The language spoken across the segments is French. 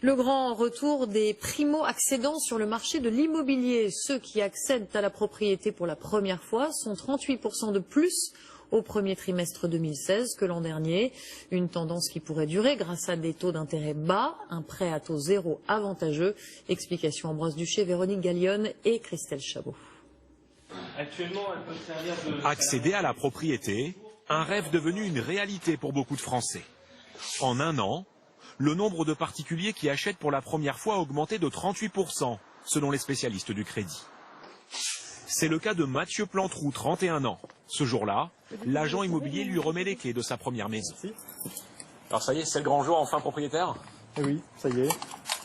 Le grand retour des primo-accédants sur le marché de l'immobilier. Ceux qui accèdent à la propriété pour la première fois sont 38% de plus au premier trimestre 2016 que l'an dernier. Une tendance qui pourrait durer grâce à des taux d'intérêt bas, un prêt à taux zéro avantageux. Explication Ambroise Duché, Véronique Gallione et Christelle Chabot. Actuellement, elle peut servir de... Accéder à la propriété, un rêve devenu une réalité pour beaucoup de Français. En un an, le nombre de particuliers qui achètent pour la première fois a augmenté de 38%, selon les spécialistes du crédit. C'est le cas de Mathieu Plantrou, 31 ans. Ce jour-là, l'agent immobilier lui remet les clés de sa première maison. Alors ça y est, c'est le grand jour, enfin propriétaire? Et oui, ça y est.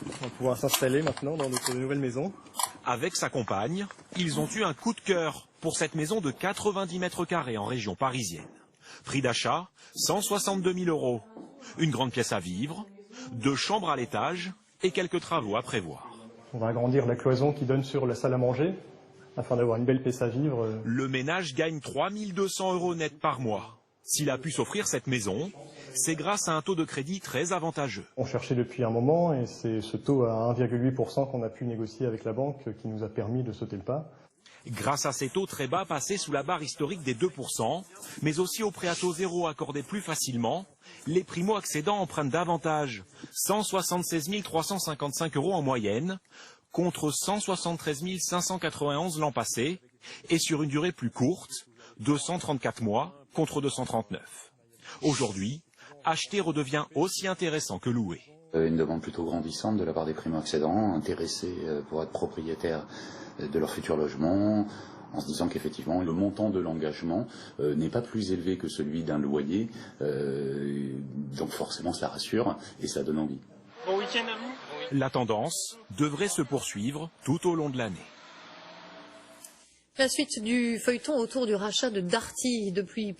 On va pouvoir s'installer maintenant dans notre nouvelle maison. Avec sa compagne, ils ont eu un coup de cœur pour cette maison de 90 mètres carrés en région parisienne. Prix d'achat, 162 000 €. Une grande pièce à vivre, 2 chambres à l'étage et quelques travaux à prévoir. On va agrandir la cloison qui donne sur la salle à manger afin d'avoir une belle pièce à vivre. Le ménage gagne 3 200 € net par mois. S'il a pu s'offrir cette maison, c'est grâce à un taux de crédit très avantageux. On cherchait depuis un moment et c'est ce taux à 1,8% qu'on a pu négocier avec la banque qui nous a permis de sauter le pas. Grâce à ces taux très bas passés sous la barre historique des 2%, mais aussi aux prêts à taux zéro accordés plus facilement, les primo-accédants empruntent davantage, 176 355 € en moyenne, contre 173 591 l'an passé, et sur une durée plus courte, 234 mois contre 239. Aujourd'hui, acheter redevient aussi intéressant que louer. Une demande plutôt grandissante de la part des primo-accédants, intéressés pour être propriétaires de leur futur logement, en se disant qu'effectivement le montant de l'engagement n'est pas plus élevé que celui d'un loyer, donc forcément ça rassure et ça donne envie. Bon week-end à vous. La tendance devrait se poursuivre tout au long de l'année. La suite du feuilleton autour du rachat de Darty depuis